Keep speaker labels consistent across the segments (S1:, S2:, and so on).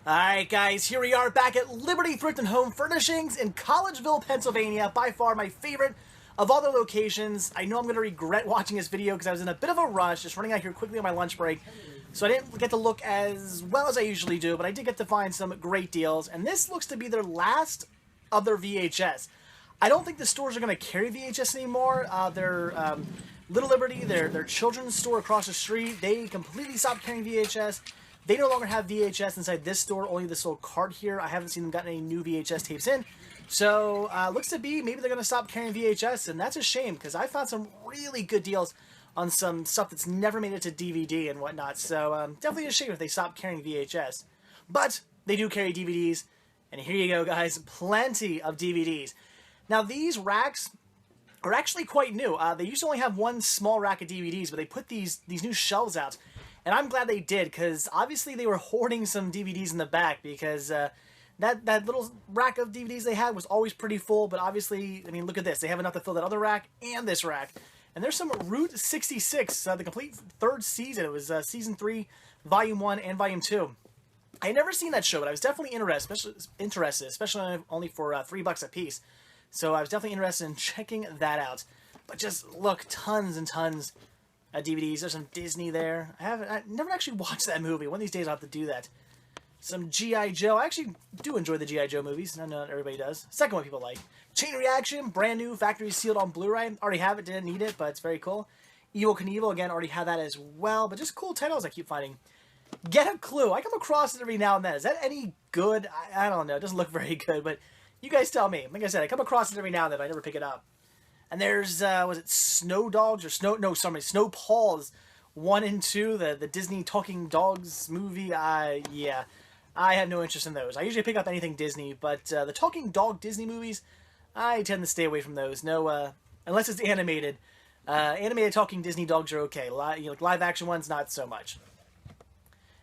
S1: Alright guys, here we are back at Liberty Thrift and Home Furnishings in Collegeville, Pennsylvania. By far my favorite of all the locations. I know I'm going to regret watching this video because I was in a bit of a rush, just running out here quickly on my lunch break. So I didn't get to look as well as I usually do, but I did get to find some great deals. And this looks to be their last of their VHS. I don't think the stores are going to carry VHS anymore. Their Little Liberty, their children's store across the street, they completely stopped carrying VHS. They no longer have VHS inside this store, only this little cart here. I haven't seen them gotten any new VHS tapes in. So, looks to be maybe they're going to stop carrying VHS, and that's a shame, because I found some really good deals on some stuff that's never made it to DVD and whatnot. So, definitely a shame if they stop carrying VHS. But, they do carry DVDs, and here you go, guys. Plenty of DVDs. Now, these racks are actually quite new. They used to only have one small rack of DVDs, but they put these new shelves out. And I'm glad they did, because obviously they were hoarding some DVDs in the back, because that little rack of DVDs they had was always pretty full, but obviously, I mean, look at this. They have enough to fill that other rack and this rack. And there's some Route 66, the complete third season. It was Season 3, Volume 1, and Volume 2. I had never seen that show, but I was definitely interested, especially only for $3 a piece. So I was definitely interested in checking that out. But just look, tons and tons DVDs. There's some Disney there. I never actually watched that movie. One of these days I'll have to do that. Some G.I. Joe. I actually do enjoy the G.I. Joe movies. I know not everybody does. Second one people like. Chain Reaction, brand new, factory sealed on Blu-ray. Already have it, didn't need it, but it's very cool. Evel Knievel, again, already have that as well. But just cool titles I keep finding. Get a Clue. I come across it every now and then. Is that any good? I don't know. It doesn't look very good, but you guys tell me. Like I said, I come across it every now and then, but I never pick it up. And there's, was it Snow Dogs or Snow Paws 1 and 2, the Disney Talking Dogs movie. Yeah, I have no interest in those. I usually pick up anything Disney, but the Talking Dog Disney movies, I tend to stay away from those. No, unless it's animated. Animated talking Disney dogs are okay. Like live action ones, not so much.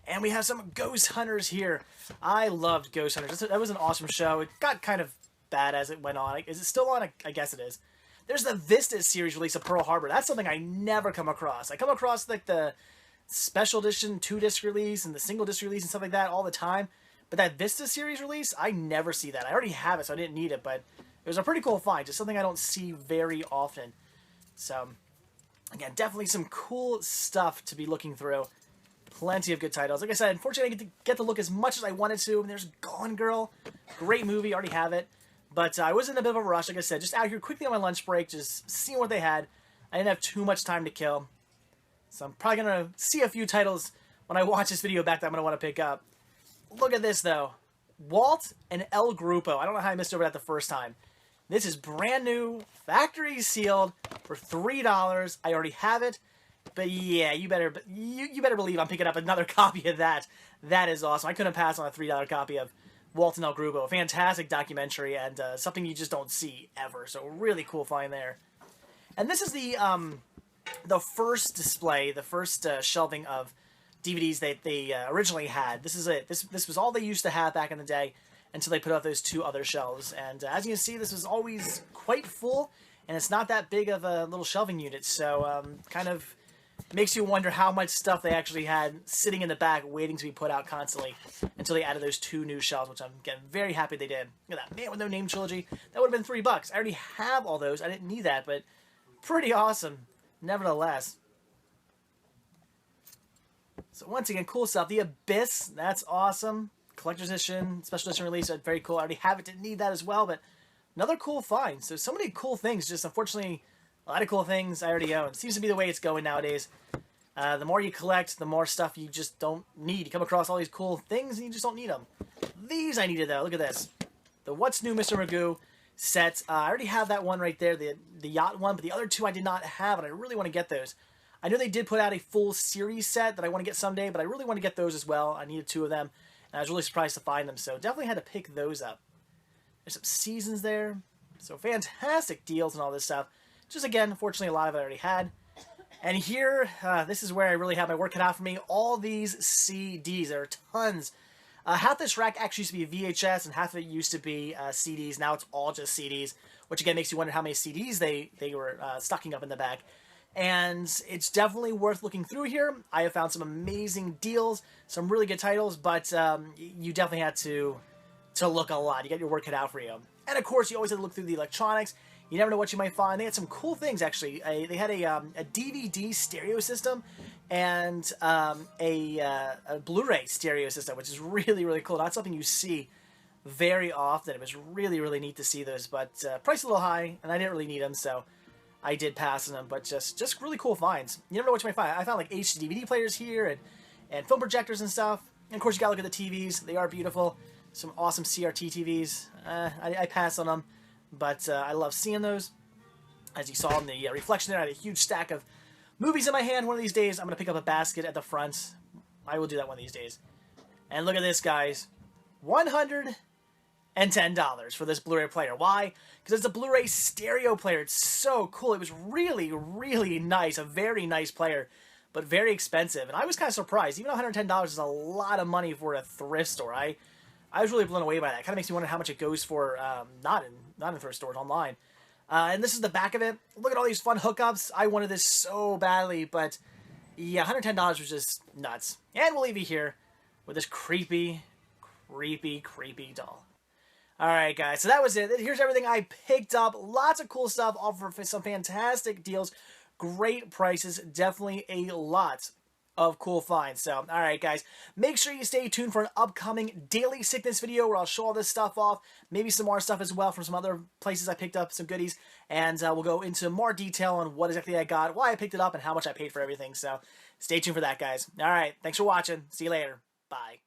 S1: And we have some Ghost Hunters here. I loved Ghost Hunters. That was an awesome show. It got kind of bad as it went on. Is it still on? I guess it is. There's the Vista series release of Pearl Harbor. That's something I never come across. I come across like the special edition 2-disc release and the single disc release and stuff like that all the time. But that Vista series release, I never see that. I already have it, so I didn't need it. But it was a pretty cool find. Just something I don't see very often. So, again, definitely some cool stuff to be looking through. Plenty of good titles. Like I said, unfortunately, I didn't get to look as much as I wanted to. And there's Gone Girl. Great movie. Already have it. But I was in a bit of a rush, like I said, just out here quickly on my lunch break, just seeing what they had. I didn't have too much time to kill. So I'm probably going to see a few titles when I watch this video back that I'm going to want to pick up. Look at this, though. Walt and El Grupo. I don't know how I missed over that the first time. This is brand new, factory sealed, for $3. I already have it. But yeah, you better believe I'm picking up another copy of that. That is awesome. I couldn't pass on a $3 copy of Walt and El Grupo. A fantastic documentary and something you just don't see ever. So really cool find there. And this is the first display, the first shelving of DVDs that they originally had. This is it. This was all they used to have back in the day until they put out those two other shelves. And as you can see, this was always quite full, and it's not that big of a little shelving unit. So kind of makes you wonder how much stuff they actually had sitting in the back waiting to be put out constantly until they added those two new shelves, which I'm getting very happy they did. Look at that Man with No Name trilogy. That would have been $3. I already have all those. I didn't need that, but pretty awesome nevertheless. So once again, cool stuff. The Abyss, that's awesome. Collector's edition, special edition release, very cool. I already have it, didn't need that as well, but another cool find. So many cool things, just unfortunately a lot of cool things I already own. Seems to be the way it's going nowadays. The more you collect, the more stuff you just don't need. You come across all these cool things and you just don't need them. These I needed though. Look at this. The What's New Mr. Magoo set. I already have that one right there, the yacht one, but the other two I did not have, and I really want to get those. I know they did put out a full series set that I want to get someday, but I really want to get those as well. I needed two of them, and I was really surprised to find them, so definitely had to pick those up. There's some seasons there. So fantastic deals and all this stuff. Just again, unfortunately, a lot of it I already had. And here, this is where I really have my work cut out for me. All these CDs. There are tons. Half this rack actually used to be VHS, and half of it used to be CDs. Now it's all just CDs, which again makes you wonder how many CDs they were stocking up in the back. and it's definitely worth looking through here. I have found some amazing deals, some really good titles, but you definitely had to look a lot. You got your work cut out for you. And of course, you always have to look through the electronics. You never know what you might find. They had some cool things, actually. They had a DVD stereo system and a Blu-ray stereo system, which is really, really cool. Not something you see very often. It was really, really neat to see those, but price a little high, and I didn't really need them, so I did pass on them, but just really cool finds. You never know what you might find. I found like HD-DVD players here and film projectors and stuff. And of course, you gotta look at the TVs. They are beautiful. Some awesome CRT TVs. I passed on them, but I love seeing those. As you saw in the reflection there, I had a huge stack of movies in my hand. One of these days, I'm going to pick up a basket at the front. I will do that one of these days. And look at this, guys. $110 for this Blu-ray player. Why? Because it's a Blu-ray stereo player. It's so cool. It was really, really nice. A very nice player, but very expensive. And I was kind of surprised. Even $110 is a lot of money for a thrift store. I was really blown away by that. Kind of makes me wonder how much it goes for not in thrift stores, online. And this is the back of it. Look at all these fun hookups. I wanted this so badly, but yeah, $110 was just nuts. And we'll leave you here with this creepy, creepy, creepy doll. Alright guys, so that was it. Here's everything I picked up. Lots of cool stuff, all for some fantastic deals. Great prices. Definitely a lot of cool finds. So, alright guys, make sure you stay tuned for an upcoming daily sickness video where I'll show all this stuff off. Maybe some more stuff as well from some other places I picked up, some goodies. And we'll go into more detail on what exactly I got, why I picked it up, and how much I paid for everything. So, stay tuned for that, guys. Alright, thanks for watching. See you later. Bye.